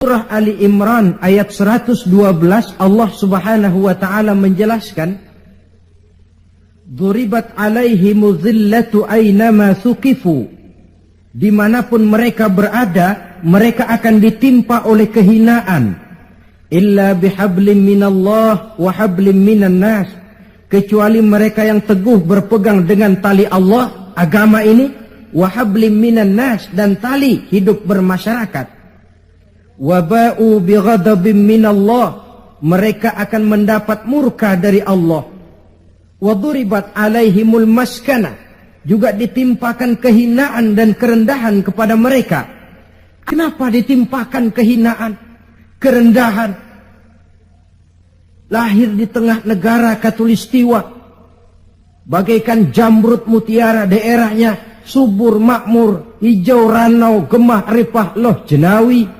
Surah Ali Imran ayat 112 Allah Subhanahu wa taala menjelaskan, "Duribat alaihimu dhillatu aynama thuqifu." Dimanapun mereka berada, mereka akan ditimpa oleh kehinaan. Illa bihablim minallah wa hablim minan nas. Kecuali mereka yang teguh berpegang dengan tali Allah, agama ini, wa hablim minan nas, dan tali hidup bermasyarakat. Waba'u bighadabim minallah, mereka akan mendapat murka dari Allah. Waduribat alaihimul maskana, juga ditimpakan kehinaan dan kerendahan kepada mereka. Kenapa ditimpakan kehinaan, kerendahan? Lahir di tengah negara Katulistiwa, bagaikan jamrut mutiara, daerahnya subur makmur, hijau ranau, gemah ripah loh jenawi.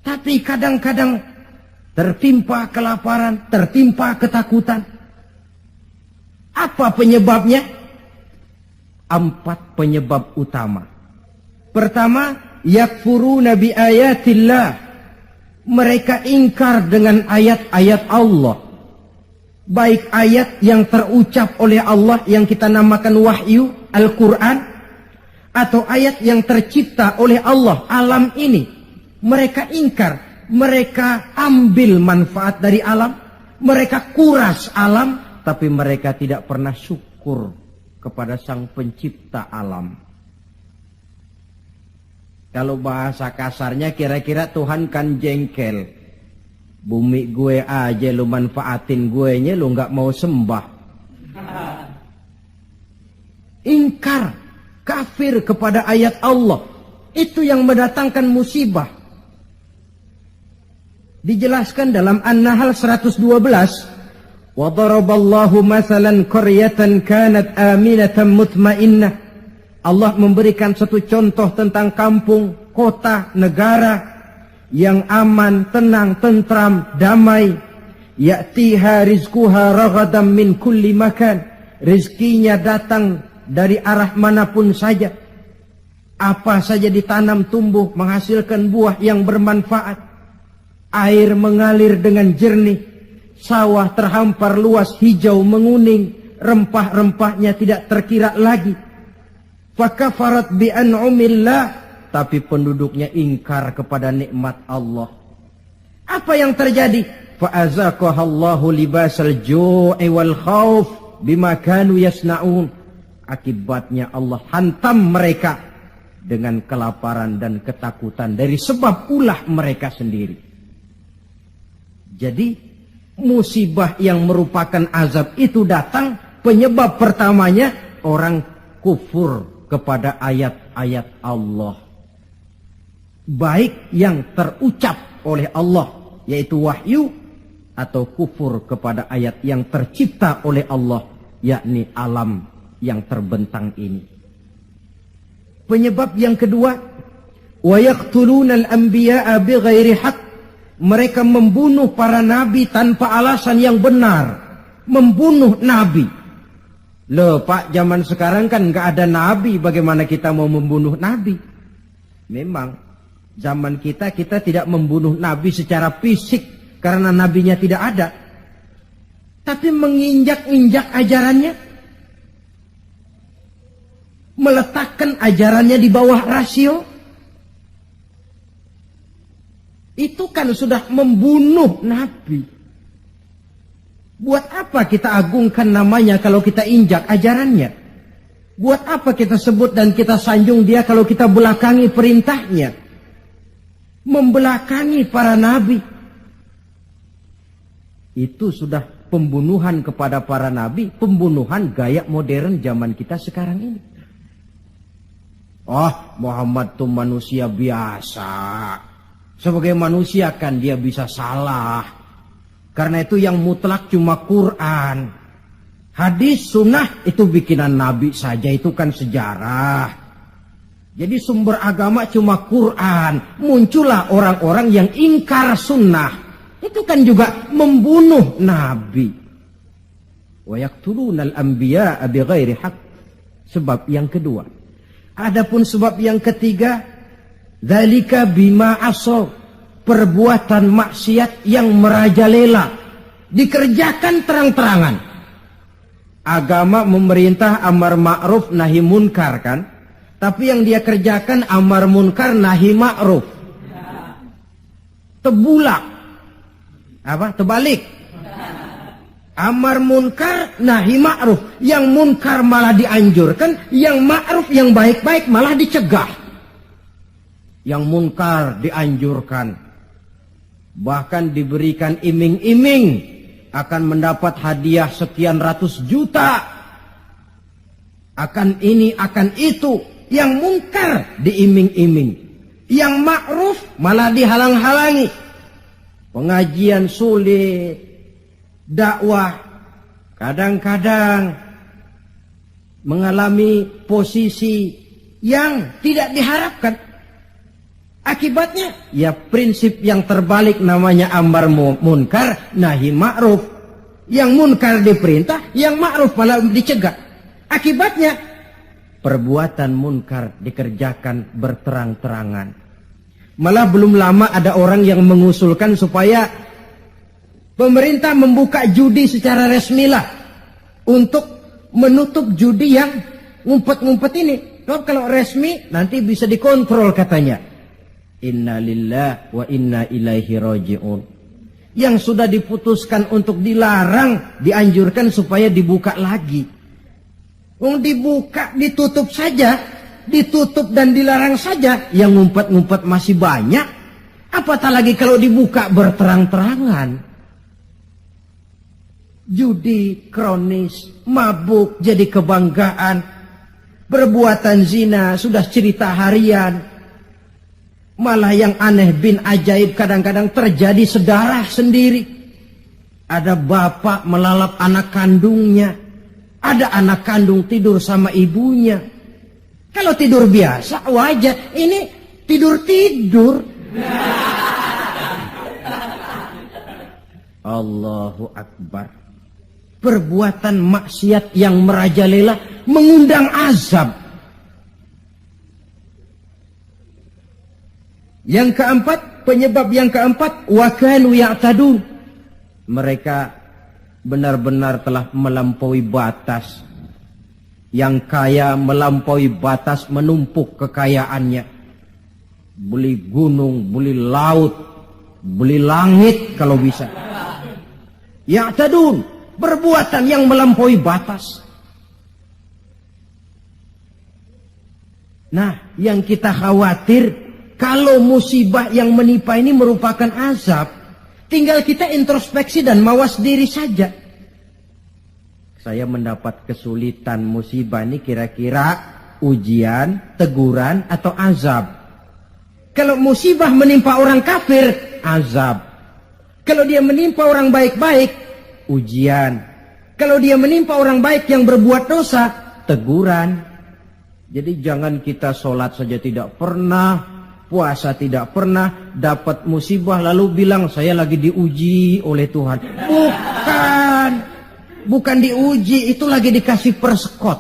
Tapi kadang-kadang tertimpa kelaparan, tertimpa ketakutan. Apa penyebabnya? 4 penyebab utama. Pertama, yakfuruna bi ayatillah. Mereka ingkar dengan ayat-ayat Allah. Baik ayat yang terucap oleh Allah yang kita namakan wahyu, Al-Quran, atau ayat yang tercipta oleh Allah, alam ini. Mereka ingkar, mereka ambil manfaat dari alam, mereka kuras alam, tapi mereka tidak pernah syukur kepada Sang Pencipta alam. Kalau bahasa kasarnya kira-kira Tuhan kan jengkel. Bumi gue aja lu manfaatin gue nya, lu gak mau sembah. Ingkar, kafir kepada ayat Allah, itu yang mendatangkan musibah. Dijelaskan dalam An-Nahl 112, wa daraballahu mathalan qaryatan kanat aminatan mutmainnah. Allah memberikan satu contoh tentang kampung, kota, negara yang aman, tenang, tentram, damai. Ya'tiha rizquha raghadan min kulli makan. Rizkinya datang dari arah manapun saja. Apa saja ditanam tumbuh menghasilkan buah yang bermanfaat. Air mengalir dengan jernih, sawah terhampar luas hijau menguning, rempah-rempahnya tidak terkira lagi. Fakafarat bi an'umillah, tapi penduduknya ingkar kepada nikmat Allah. Apa yang terjadi? Fa'azaqahallahu libasal ju'i wal khauf bima kanu yasna'un. Akibatnya Allah hantam mereka dengan kelaparan dan ketakutan dari sebab ulah mereka sendiri. Jadi musibah yang merupakan azab itu datang, penyebab pertamanya orang kufur kepada ayat-ayat Allah. Baik yang terucap oleh Allah, yaitu wahyu, atau kufur kepada ayat yang tercipta oleh Allah, yakni alam yang terbentang ini. Penyebab yang kedua, wa yaqtuluna al-anbiya'a bighairi haqq. Mereka membunuh para nabi tanpa alasan yang benar. Membunuh nabi. Loh Pak, zaman sekarang kan gak ada nabi, bagaimana kita mau membunuh nabi? Memang zaman kita tidak membunuh nabi secara fisik karena nabinya tidak ada. Tapi menginjak-injak ajarannya, meletakkan ajarannya di bawah rasio, itu kan sudah membunuh nabi. Buat apa kita agungkan namanya kalau kita injak ajarannya? Buat apa kita sebut dan kita sanjung dia kalau kita belakangi perintahnya? Membelakangi para nabi. Itu sudah pembunuhan kepada para nabi, pembunuhan gaya modern zaman kita sekarang ini. Muhammad itu manusia biasa. Sebagai manusia kan dia bisa salah. Karena itu yang mutlak cuma Quran. Hadis, sunnah itu bikinan Nabi saja, itu kan sejarah. Jadi sumber agama cuma Quran. Muncullah orang-orang yang ingkar sunnah. Itu kan juga membunuh Nabi. Wa yaqtuluna al-anbiya'a bighairi haqq. Sebab yang kedua. Adapun sebab yang ketiga, Dzalika bima asaw, perbuatan maksiat yang merajalela, dikerjakan terang-terangan. Agama memerintah amar ma'ruf nahi munkar kan? Tapi yang dia kerjakan amar munkar nahi ma'ruf. Tebulak. Apa? Terbalik. Amar munkar nahi ma'ruf. Yang munkar malah dianjurkan, yang ma'ruf yang baik-baik malah dicegah. Yang munkar dianjurkan, bahkan diberikan iming-iming akan mendapat hadiah sekian ratus juta, akan ini akan itu. Yang munkar diiming-iming, yang ma'ruf malah dihalang-halangi. Pengajian sulit, dakwah kadang-kadang mengalami posisi yang tidak diharapkan. Akibatnya ya prinsip yang terbalik, namanya amar munkar nahi ma'ruf. Yang munkar diperintah, yang ma'ruf malah dicegah. Akibatnya perbuatan munkar dikerjakan berterang-terangan. Malah belum lama ada orang yang mengusulkan supaya pemerintah membuka judi secara resmilah untuk menutup judi yang ngumpet-ngumpet ini. Kalau resmi nanti bisa dikontrol katanya. Inna lillahi wa inna ilaihi raji'un. Yang sudah diputuskan untuk dilarang, dianjurkan supaya dibuka lagi. Dibuka, ditutup saja, ditutup dan dilarang saja, yang ngumpet-ngumpet masih banyak. Apatah lagi kalau dibuka berterang-terangan. Judi kronis, mabuk jadi kebanggaan, perbuatan zina sudah cerita harian. Malah yang aneh bin ajaib kadang-kadang terjadi sedarah sendiri. Ada bapak melalap anak kandungnya. Ada anak kandung tidur sama ibunya. Kalau tidur biasa wajar, ini tidur-tidur. Allahu Akbar. Perbuatan maksiat yang merajalela mengundang azab. Yang keempat, penyebab yang keempat, wa kanu ya'tadun. Mereka benar-benar telah melampaui batas. Yang kaya melampaui batas, menumpuk kekayaannya. Beli gunung, beli laut, beli langit kalau bisa. Ya'tadun, perbuatan yang melampaui batas. Nah, yang kita khawatir, kalau musibah yang menimpa ini merupakan azab, tinggal kita introspeksi dan mawas diri saja. Saya mendapat kesulitan, musibah ini kira-kira ujian, teguran, atau azab. Kalau musibah menimpa orang kafir, azab. Kalau dia menimpa orang baik-baik, ujian. Kalau dia menimpa orang baik yang berbuat dosa, teguran. Jadi jangan kita sholat saja tidak pernah, puasa tidak pernah, dapat musibah lalu bilang saya lagi diuji oleh Tuhan. Bukan diuji, itu lagi dikasih perskot.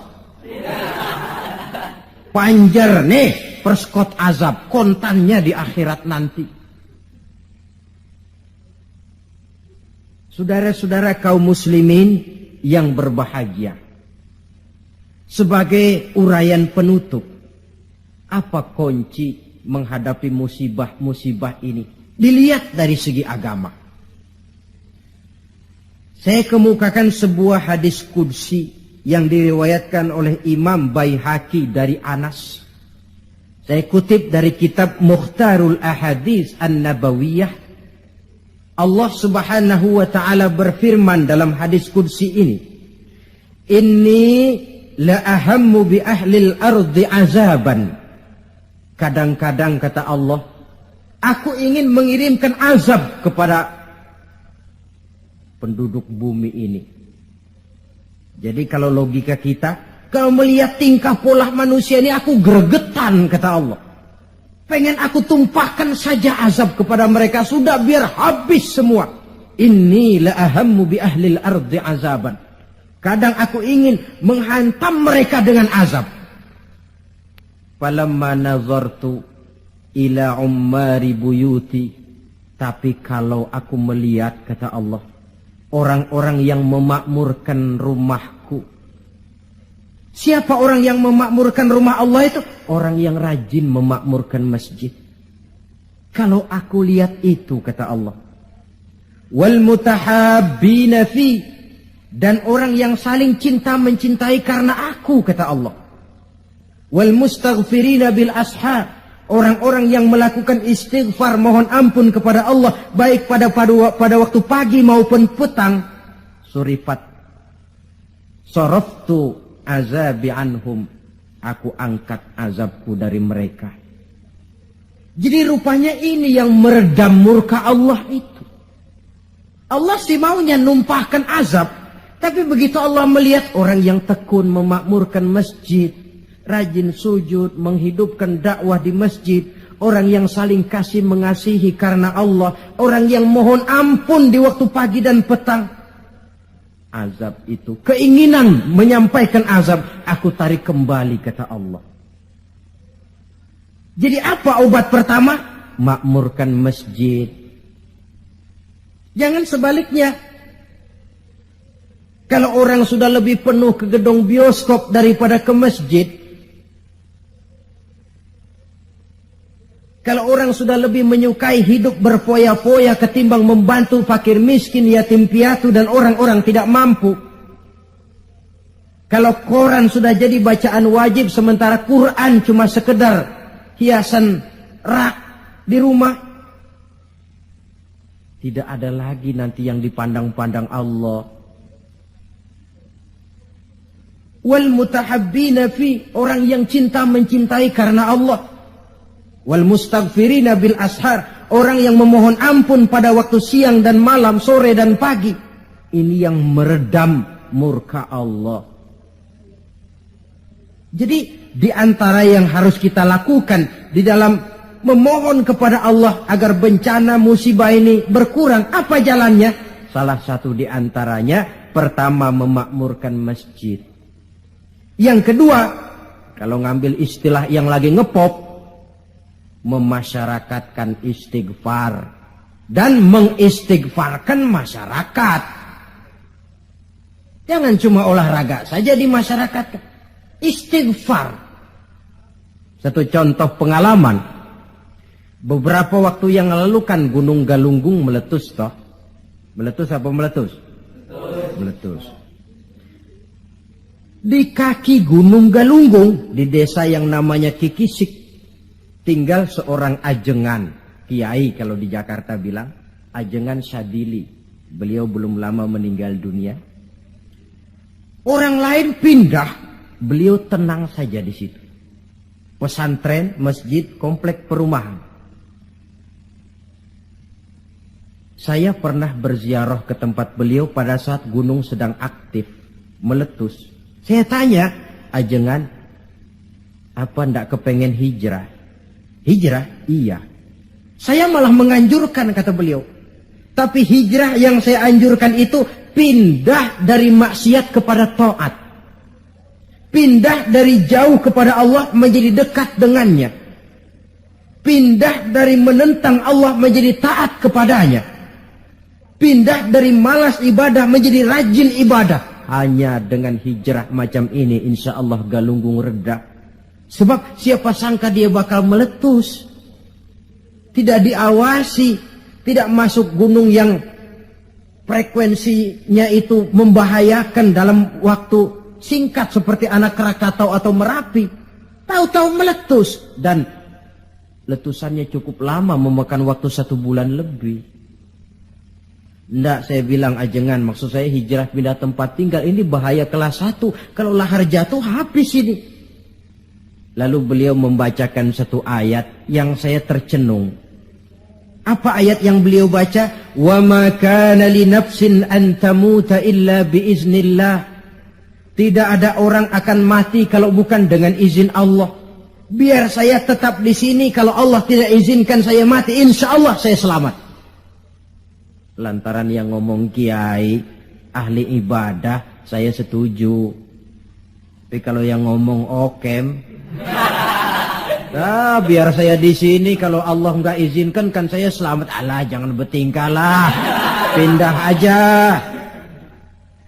Panjer nih, perskot azab, kontannya di akhirat nanti. Saudara-saudara kaum muslimin yang berbahagia. Sebagai uraian penutup, apa kunci menghadapi musibah-musibah ini? Dilihat dari segi agama. Saya kemukakan sebuah hadis qudsi yang diriwayatkan oleh Imam Baihaqi dari Anas. Saya kutip dari kitab Mukhtarul Ahadits An-Nabawiyah. Allah Subhanahu wa taala berfirman dalam hadis qudsi ini, "Inni la ahammu bi ahlil ardi azaban." Kadang-kadang kata Allah, aku ingin mengirimkan azab kepada penduduk bumi ini. Jadi kalau logika kita, kalau melihat tingkah pola manusia ini aku gregetan kata Allah. Pengen aku tumpahkan saja azab kepada mereka, sudah biar habis semua. Inni la ahammu bi ahlil ardi azaban. Kadang aku ingin menghantam mereka dengan azab. Falamma nazartu ila ummari buyuti. Tapi kalau aku melihat, kata Allah, orang-orang yang memakmurkan rumahku. Siapa orang yang memakmurkan rumah Allah itu? Orang yang rajin memakmurkan masjid. Kalau aku lihat itu, kata Allah, wal mutahabbina fi, dan orang yang saling cinta mencintai karena aku, kata Allah. Wal mustaghfirina bil ashar, orang-orang yang melakukan istighfar mohon ampun kepada Allah baik pada waktu pagi maupun petang. Surifat saraftu azabi anhum, aku angkat azabku dari mereka. Jadi rupanya ini yang meredam murka Allah itu. Allah sih maunya numpahkan azab, tapi begitu Allah melihat orang yang tekun memakmurkan masjid, rajin sujud, menghidupkan dakwah di masjid, orang yang saling kasih mengasihi karena Allah, orang yang mohon ampun di waktu pagi dan petang, azab itu, keinginan menyampaikan azab, aku tarik kembali, kata Allah. Jadi apa obat pertama? Makmurkan masjid. Jangan sebaliknya. Kalau orang sudah lebih penuh ke gedung bioskop daripada ke masjid, kalau orang sudah lebih menyukai hidup berfoya-foya ketimbang membantu fakir miskin, yatim piatu, dan orang-orang tidak mampu. Kalau koran sudah jadi bacaan wajib sementara Quran cuma sekedar hiasan rak di rumah, tidak ada lagi nanti yang dipandang-pandang Allah. Wal mutahabbina fi, orang yang cinta mencintai karena Allah. Wal mustaghfirina bil ashar, orang yang memohon ampun pada waktu siang dan malam, sore dan pagi. Ini yang meredam murka Allah. Jadi di antara yang harus kita lakukan di dalam memohon kepada Allah agar bencana musibah ini berkurang, apa jalannya? Salah satu di antaranya, pertama memakmurkan masjid. Yang kedua, kalau ngambil istilah yang lagi ngepop, memasyarakatkan istighfar dan mengistighfarkan masyarakat. Jangan cuma olahraga saja di masyarakat. Istighfar. Satu contoh pengalaman. Beberapa waktu yang lalu kan Gunung Galunggung meletus toh. Meletus apa meletus? Meletus. Di kaki Gunung Galunggung, di desa yang namanya Kikisik, tinggal seorang ajengan, kiai kalau di Jakarta bilang, ajengan Sadili. Beliau belum lama meninggal dunia. Orang lain pindah, beliau tenang saja di situ. Pesantren, masjid, komplek perumahan. Saya pernah berziarah ke tempat beliau pada saat gunung sedang aktif, meletus. Saya tanya, ajengan, apa ndak kepengen hijrah? Hijrah? Iya. Saya malah menganjurkan, kata beliau. Tapi hijrah yang saya anjurkan itu pindah dari maksiat kepada taat. Pindah dari jauh kepada Allah menjadi dekat dengannya. Pindah dari menentang Allah menjadi taat kepadanya. Pindah dari malas ibadah menjadi rajin ibadah. Hanya dengan hijrah macam ini insya Allah Galunggung reda. Sebab siapa sangka dia bakal meletus. Tidak diawasi. Tidak masuk gunung yang frekuensinya itu membahayakan dalam waktu singkat seperti Anak Krakatau atau Merapi. Tahu-tahu meletus. Dan letusannya cukup lama, memakan waktu 1 bulan lebih. Nggak, saya bilang ajengan, maksud saya hijrah pindah tempat tinggal. Ini bahaya kelas 1. Kalau lahar jatuh habis ini. Lalu beliau membacakan satu ayat yang saya tercenung. Apa ayat yang beliau baca? Wa ma kana li nafsin an tamuta illa biiznillah. Tidak ada orang akan mati kalau bukan dengan izin Allah. Biar saya tetap di sini, kalau Allah tidak izinkan saya mati, insya Allah saya selamat. Lantaran yang ngomong kiai, ahli ibadah, saya setuju. Tapi kalau yang ngomong okem, Biar saya di sini, kalau Allah nggak izinkan kan saya selamat. Alah, jangan bertingkah lah, pindah aja.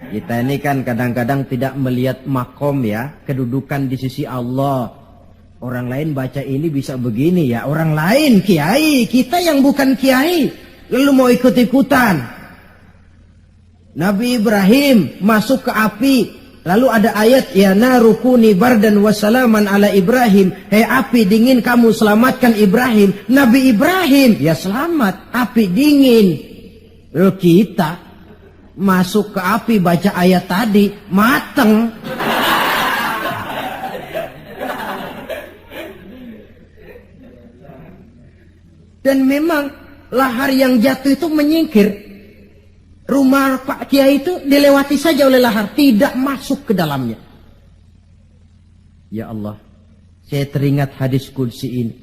Kita ini kan kadang-kadang tidak melihat makom ya, kedudukan di sisi Allah. Orang lain baca ini bisa begini ya, orang lain kiai, kita yang bukan kiai, lalu mau ikut-ikutan. Nabi Ibrahim masuk ke api, lalu ada ayat, ya narukuni bardan wassalaman ala Ibrahim. Hei api dingin, kamu selamatkan Ibrahim. Nabi Ibrahim, ya selamat, api dingin. Lalu kita masuk ke api, baca ayat tadi, mateng. Dan memang lahar yang jatuh itu menyingkir. Rumah Pak Kiai itu dilewati saja oleh lahar, tidak masuk ke dalamnya. Ya Allah, saya teringat hadis qudsi ini.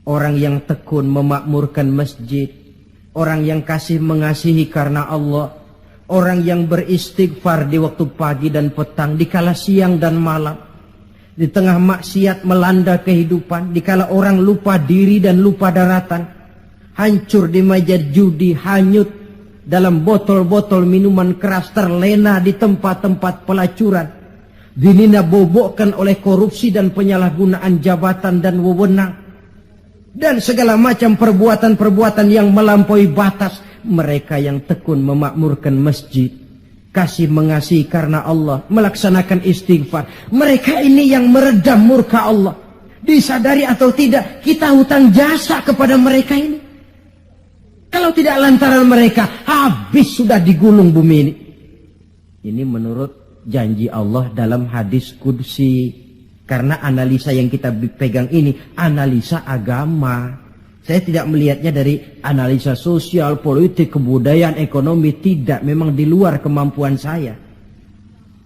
Orang yang tekun memakmurkan masjid, orang yang kasih mengasihi karena Allah, orang yang beristighfar di waktu pagi dan petang, dikala siang dan malam, di tengah maksiat melanda kehidupan, dikala orang lupa diri dan lupa daratan, hancur di meja judi, hanyut dalam botol-botol minuman keras, terlena di tempat-tempat pelacuran, dinina bobokkan oleh korupsi dan penyalahgunaan jabatan dan wewenang, dan segala macam perbuatan-perbuatan yang melampaui batas. Mereka yang tekun memakmurkan masjid, kasih mengasihi karena Allah, melaksanakan istighfar, mereka ini yang meredam murka Allah. Disadari atau tidak, kita hutang jasa kepada mereka ini. Kalau tidak lantaran mereka, habis sudah digulung bumi ini. Ini menurut janji Allah dalam hadis qudsi. Karena analisa yang kita pegang ini analisa agama. Saya tidak melihatnya dari analisa sosial, politik, kebudayaan, ekonomi. Tidak, memang di luar kemampuan saya.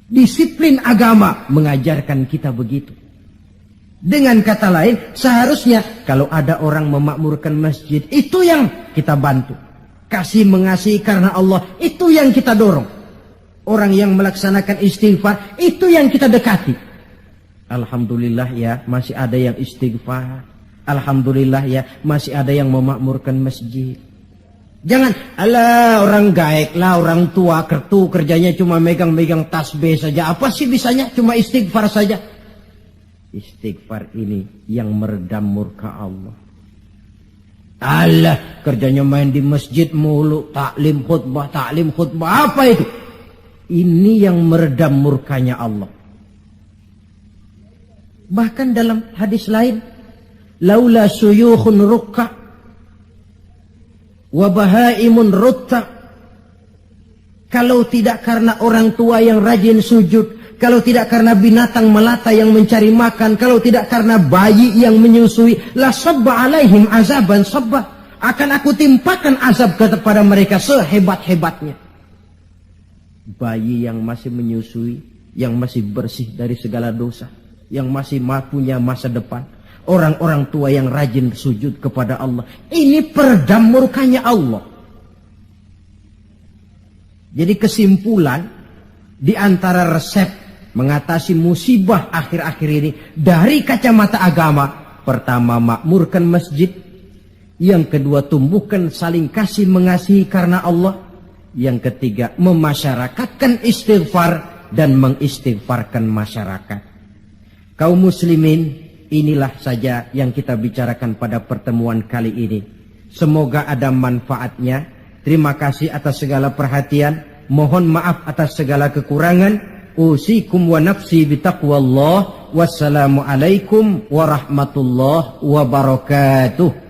Disiplin agama mengajarkan kita begitu. Dengan kata lain, seharusnya kalau ada orang memakmurkan masjid, itu yang kita bantu. Kasih mengasihi karena Allah, itu yang kita dorong. Orang yang melaksanakan istighfar, itu yang kita dekati. Alhamdulillah ya, masih ada yang istighfar. Alhamdulillah ya, masih ada yang memakmurkan masjid. Jangan, alah orang gaek lah, orang tua kertu kerjanya cuma megang-megang tasbih saja. Apa sih bisanya? Cuma istighfar saja. Istighfar ini yang meredam murka Allah. Alah, kerjanya main di masjid mulu, taklim khutbah. Apa itu? Ini yang meredam murkanya Allah. Bahkan dalam hadis lain, laula suyukhun rukka wa bahaimun rutta. Kalau tidak karena orang tua yang rajin sujud, kalau tidak karena binatang melata yang mencari makan, kalau tidak karena bayi yang menyusui, la sabba alaihim azaban sabba, akan aku timpakan azab kepada mereka sehebat-hebatnya. Bayi yang masih menyusui, yang masih bersih dari segala dosa, yang masih punya masa depan, orang-orang tua yang rajin sujud kepada Allah, ini peredam murkanya Allah. Jadi kesimpulan di antara resep mengatasi musibah akhir-akhir ini dari kacamata agama, pertama makmurkan masjid, yang kedua tumbuhkan saling kasih mengasihi karena Allah, yang ketiga memasyarakatkan istighfar dan mengistighfarkan masyarakat. Kaum muslimin, inilah saja yang kita bicarakan pada pertemuan kali ini. Semoga ada manfaatnya. Terima kasih atas segala perhatian. Mohon maaf atas segala kekurangan. Usikum wa nafsi bitaqwallah. Wassalamualaikum warahmatullahi wabarakatuh.